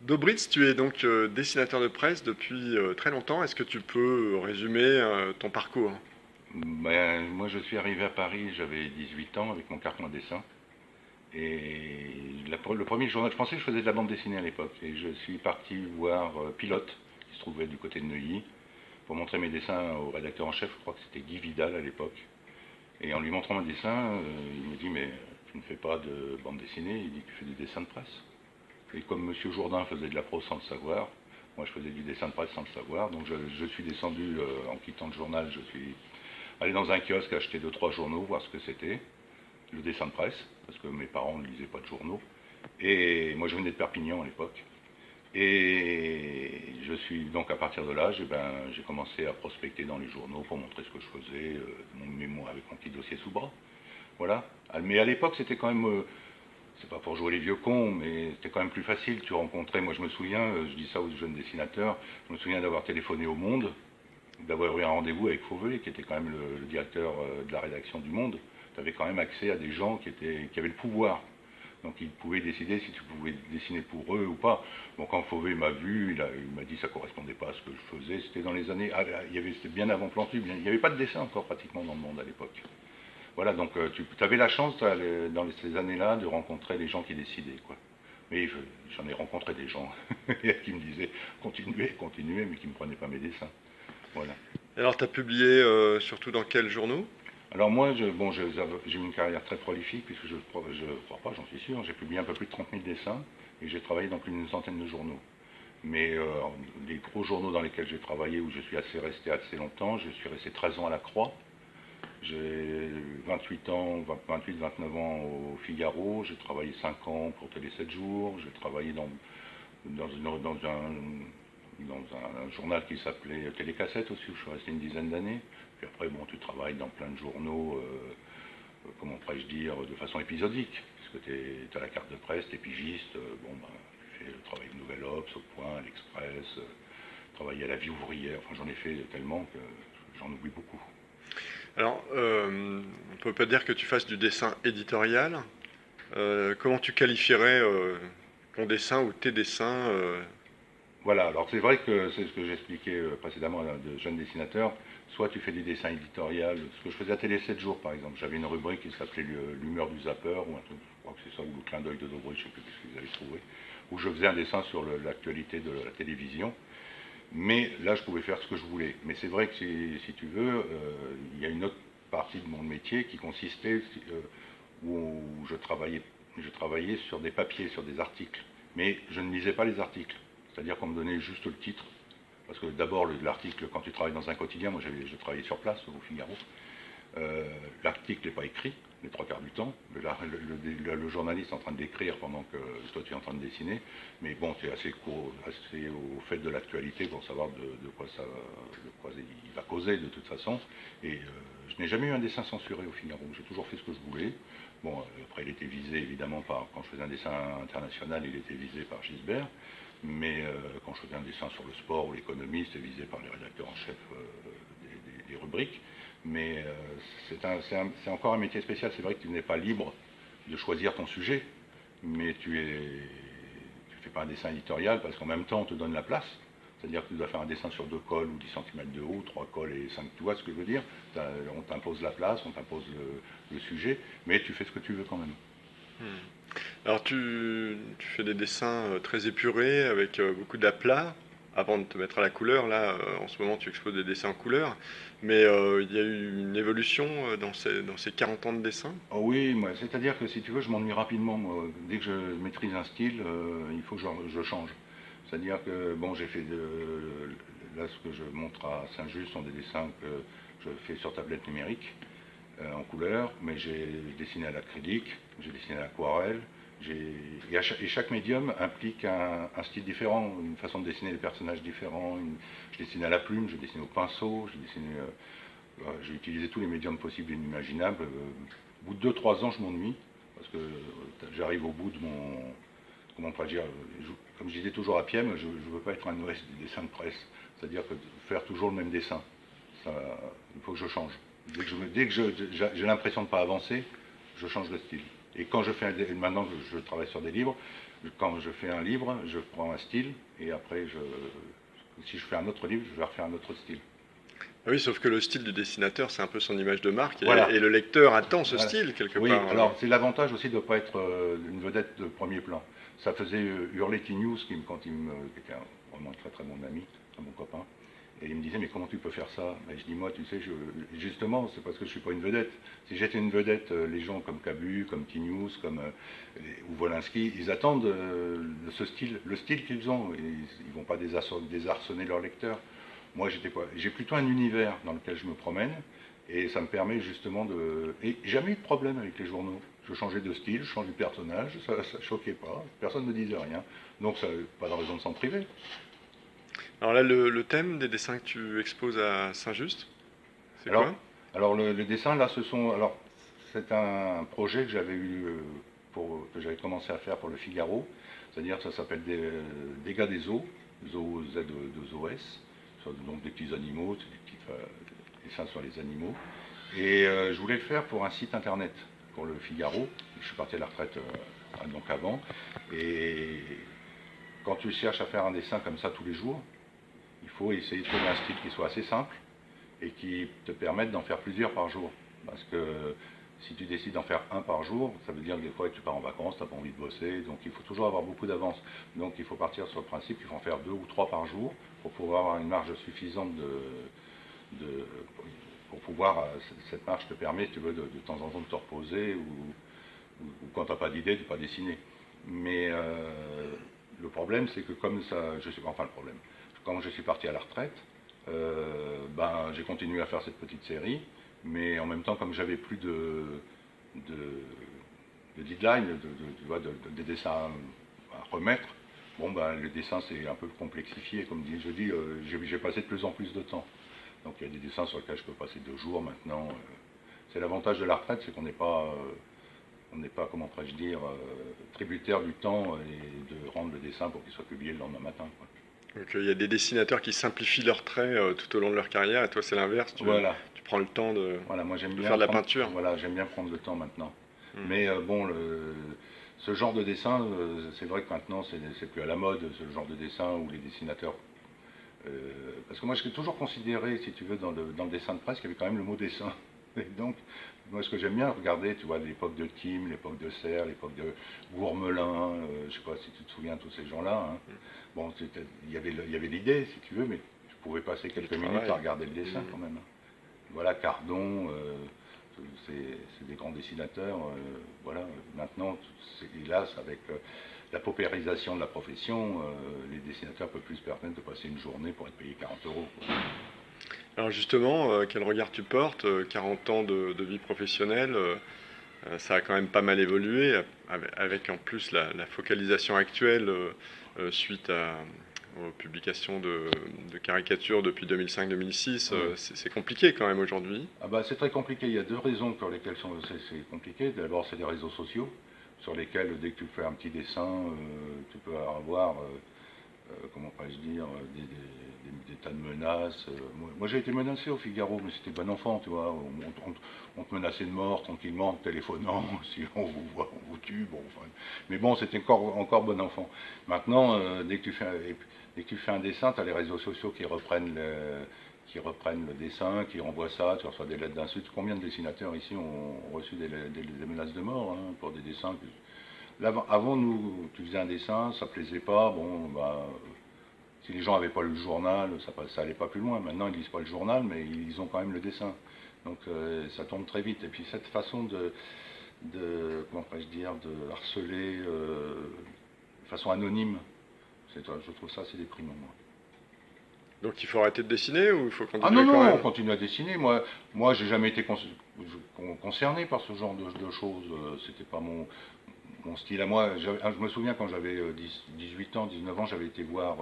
Dobritz, tu es donc dessinateur de presse depuis très longtemps. Est-ce que tu peux résumer ton parcours? Ben, moi, je suis arrivé à Paris, j'avais 18 ans avec mon carton à dessin. Et le premier journal, je pensais que je faisais de la bande dessinée à l'époque. Et je suis parti voir Pilote, qui se trouvait du côté de Neuilly, pour montrer mes dessins au rédacteur en chef. Je crois que c'était Guy Vidal à l'époque. Et en lui montrant mes dessins, il me dit: Mais tu ne fais pas de bande dessinée, il dit: Tu fais des dessins de presse. Et comme Monsieur Jourdain faisait de la prose sans le savoir, moi je faisais du dessin de presse sans le savoir. Donc je suis descendu en quittant le journal, je suis allé dans un kiosque acheter deux trois journaux, voir ce que c'était, le dessin de presse, parce que mes parents ne lisaient pas de journaux. Et moi je venais de Perpignan à l'époque. Et je suis donc à partir de là, j'ai commencé à prospecter dans les journaux pour montrer ce que je faisais, mon mémoire avec mon petit dossier sous bras. Voilà. Mais à l'époque, c'était quand même, c'est pas pour jouer les vieux cons, mais c'était quand même plus facile. Tu rencontrais, moi je me souviens, je dis ça aux jeunes dessinateurs, je me souviens d'avoir téléphoné au Monde, d'avoir eu un rendez-vous avec Fauvet, qui était quand même le directeur de la rédaction du Monde. Tu avais quand même accès à des gens qui avaient le pouvoir. Donc ils pouvaient décider si tu pouvais dessiner pour eux ou pas. Bon, quand Fauvet m'a vu, il m'a dit que ça correspondait pas à ce que je faisais. C'était dans les années, c'était bien avant Plantu. Il n'y avait pas de dessin encore pratiquement dans le monde à l'époque. Voilà, donc tu avais la chance dans ces années-là de rencontrer les gens qui décidaient, quoi. Mais j'en ai rencontré des gens qui me disaient continuez, continuez, mais qui ne me prenaient pas mes dessins. Voilà. Alors, tu as publié surtout dans quels journaux? Alors moi, bon, j'ai eu une carrière très prolifique, puisque je crois pas, j'en suis sûr, j'ai publié un peu plus de 30 000 dessins, et j'ai travaillé dans plus d'une centaine de journaux. Mais les gros journaux dans lesquels j'ai travaillé, où je suis resté assez longtemps, je suis resté 13 ans à la Croix, j'ai 28 ans, 28, 29 ans au Figaro, j'ai travaillé 5 ans pour Télé 7 jours, j'ai travaillé dans un journal qui s'appelait Télécassette aussi, où je suis resté une dizaine d'années. Puis après, bon, tu travailles dans plein de journaux, comment pourrais-je dire, de façon épisodique, puisque tu as la carte de presse, tu es pigiste, bon, ben, tu fais le travail de Nouvelle Obs, au Point, l'Express, travailler à la vie ouvrière, enfin j'en ai fait tellement que j'en oublie beaucoup. Alors, on peut pas dire que tu fasses du dessin éditorial. Comment tu qualifierais ton dessin ou tes dessins Voilà, alors c'est vrai que c'est ce que j'expliquais précédemment de jeunes dessinateurs. Soit tu fais des dessins éditoriaux, ce que je faisais à Télé 7 jours par exemple. J'avais une rubrique qui s'appelait l'humeur du zapper, ou un truc, je crois que c'est ça, ou le clin d'œil de Dobré, je ne sais plus ce qu'ils avaient trouvé, où je faisais un dessin sur l'actualité de la télévision. Mais là, je pouvais faire ce que je voulais. Mais c'est vrai que si tu veux, il y a une autre partie de mon métier qui consistait où je travaillais sur des papiers, sur des articles. Mais je ne lisais pas les articles. C'est-à-dire qu'on me donnait juste le titre. Parce que d'abord, l'article, quand tu travailles dans un quotidien, moi je travaillais sur place au Figaro, l'article n'est pas écrit les trois quarts du temps. Le journaliste est en train d'écrire pendant que toi tu es en train de dessiner. Mais bon, tu es assez au fait de l'actualité pour savoir de quoi il va causer de toute façon. Et je n'ai jamais eu un dessin censuré au Figaro. J'ai toujours fait ce que je voulais. Bon, après, il était visé évidemment quand je faisais un dessin international, il était visé par Gisbert. Mais quand je faisais un dessin sur le sport ou l'économie, c'était visé par les rédacteurs en chef des rubriques. Mais c'est encore un métier spécial. C'est vrai que tu n'es pas libre de choisir ton sujet, mais tu fais pas un dessin éditorial parce qu'en même temps on te donne la place. C'est-à-dire que tu dois faire un dessin sur 2 cols ou 10 cm de haut, 3 cols et 5, tu vois ce que je veux dire. On t'impose la place, on t'impose le sujet, mais tu fais ce que tu veux quand même. Hmm. Alors, tu fais des dessins très épurés avec beaucoup d'aplats avant de te mettre à la couleur. Là, en ce moment, tu exposes des dessins en couleur. Mais il y a eu une évolution dans ces 40 ans de dessin. Oh oui, c'est-à-dire que si tu veux, je m'ennuie rapidement. Moi. Dès que je maîtrise un style, il faut que je change. C'est-à-dire que, bon, là, ce que je montre à Saint-Just sont des dessins que je fais sur tablette numérique, en couleur, mais j'ai dessiné à l'acrylique, j'ai dessiné à l'aquarelle, et chaque médium implique un style différent, une façon de dessiner les personnages différents. Je dessine à la plume, je dessine au pinceau, j'ai utilisé tous les médiums possibles et inimaginables. Au bout de 2 3 ans, je m'ennuie, parce que j'arrive au bout de mon. Comment on dire comme je disais toujours à Piem, je ne veux pas être un OS du dessin de presse. C'est-à-dire que faire toujours le même dessin, ça, il faut que je change. Dès que j'ai l'impression de ne pas avancer, je change de style. Et quand maintenant que je travaille sur des livres, quand je fais un livre, je prends un style et après, si je fais un autre livre, je vais refaire un autre style. Ah oui, sauf que le style du dessinateur, c'est un peu son image de marque, Voilà. et le lecteur attend ce Voilà. style quelque Oui, part. alors c'est l'avantage aussi de ne pas être une vedette de premier plan. Ça faisait hurler T-News qui était vraiment un très très bon ami, un bon copain. Et il me disait, mais comment tu peux faire ça? Ben, je dis, moi, tu sais, justement, c'est parce que je ne suis pas une vedette. Si j'étais une vedette, les gens comme Cabu, comme T-News, ou Wolinski, ils attendent ce style, le style qu'ils ont. Ils ne vont pas désarçonner leurs lecteurs. Moi, j'ai plutôt un univers dans lequel je me promène. Et ça me permet justement de... Et jamais eu de problème avec les journaux. Je changeais de style, je changeais de personnage, ça ne choquait pas, personne ne me disait rien. Donc, ça, pas de raison de s'en priver. Alors là, le thème des dessins que tu exposes à Saint-Just, c'est Alors, quoi? le dessin, là, c'est un projet que j'avais que j'avais commencé à faire pour le Figaro. C'est-à-dire, ça s'appelle Dégâts des eaux, ZOO, Z-O-S, donc des petits animaux, des petits dessins sur les animaux. Et je voulais le faire pour un site internet, pour le Figaro. Je suis parti à la retraite donc avant. Et quand tu cherches à faire un dessin comme ça tous les jours, il faut essayer de trouver un style qui soit assez simple et qui te permette d'en faire plusieurs par jour. Parce que si tu décides d'en faire un par jour, ça veut dire que des fois tu pars en vacances, tu n'as pas envie de bosser, donc il faut toujours avoir beaucoup d'avance. Donc il faut partir sur le principe qu'il faut en faire 2 ou 3 par jour pour pouvoir avoir une marge suffisante de pour pouvoir, cette marge te permet, si tu veux, de temps en temps de te reposer ou quand tu n'as pas d'idée, de ne pas dessiner. Mais le problème, c'est que comme ça, enfin le problème, quand je suis parti à la retraite, j'ai continué à faire cette petite série, mais en même temps, comme j'avais plus de deadline, des dessins à remettre, le dessin c'est un peu complexifié, comme je dis, j'ai passé de plus en plus de temps. Donc il y a des dessins sur lesquels je peux passer 2 jours maintenant. C'est l'avantage de la retraite, c'est qu'on n'est pas, comment pourrais-je dire, tributaire du temps et de rendre le dessin pour qu'il soit publié le lendemain matin, quoi. Donc il y a des dessinateurs qui simplifient leurs traits tout au long de leur carrière, et toi c'est l'inverse, Voilà, tu prends le temps voilà, moi de faire de la peinture. voilà, j'aime bien prendre le temps maintenant. Hmm. Mais ce genre de dessin, c'est vrai que maintenant c'est plus à la mode, ce genre de dessin où les dessinateurs. Parce que moi, je l'ai toujours considéré, si tu veux, dans le dessin de presse, qu'il y avait quand même le mot dessin. Et donc, moi, ce que j'aime bien regarder, tu vois, l'époque de Kim, l'époque de Serre, l'époque de Gourmelin, je sais pas si tu te souviens, tous ces gens-là. Hein. Bon, il y avait l'idée, si tu veux, mais tu pouvais passer Du quelques minutes travail. à regarder le dessin quand même. Hein. Voilà, Cardon, c'est des grands dessinateurs. Voilà, maintenant, hélas, avec la paupérisation de la profession, les dessinateurs peuvent plus se permettre de passer une journée pour être payé 40 euros. Alors justement, quel regard tu portes? 40 ans de vie professionnelle, ça a quand même pas mal évolué, avec en plus la focalisation actuelle suite aux publications de caricatures depuis 2005-2006. Oui. C'est compliqué quand même aujourd'hui. Ah bah, c'est très compliqué. Il y a 2 raisons pour lesquelles c'est compliqué. D'abord, c'est les réseaux sociaux, sur lesquels, dès que tu fais un petit dessin, tu peux avoir comment pourrais-je dire, des tas de menaces. Moi, j'ai été menacé au Figaro, mais c'était bon enfant, tu vois. On te menaçait de mort tranquillement en te téléphonant, si on vous voit, on vous tue. Bon, enfin. Mais bon, c'était encore bon enfant. Maintenant, dès que tu fais un dessin, tu as les réseaux sociaux qui reprennent le dessin, qui renvoient ça, tu reçois des lettres d'insultes. Combien de dessinateurs ici ont reçu des menaces de mort hein, pour des dessins Là, avant, nous, tu faisais un dessin, ça plaisait pas, si les gens n'avaient pas lu le journal, ça allait pas plus loin. Maintenant, ils lisent pas le journal, mais ils ont quand même le dessin. Donc, ça tombe très vite. Et puis, cette façon comment pourrais-je dire, de harceler de façon anonyme, je trouve ça assez déprimant, moi. Donc il faut arrêter de dessiner ou il faut Ah non, continuer quand non, on même? continue à dessiner. Moi j'ai jamais été concerné par ce genre de choses. C'était pas mon style à moi. Je me souviens quand j'avais 18 ans, 19 ans, j'avais été voir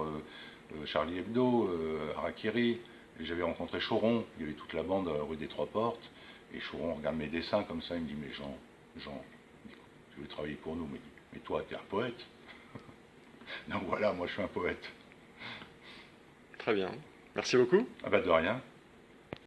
Charlie Hebdo, Harakiri, et j'avais rencontré Choron. Il y avait toute la bande rue des Trois Portes. Et Choron regarde mes dessins comme ça, il me dit, mais Jean, tu veux travailler pour nous, mais toi, t'es un poète. Donc voilà, moi je suis un poète. Très bien. Merci beaucoup. Ah bah de rien.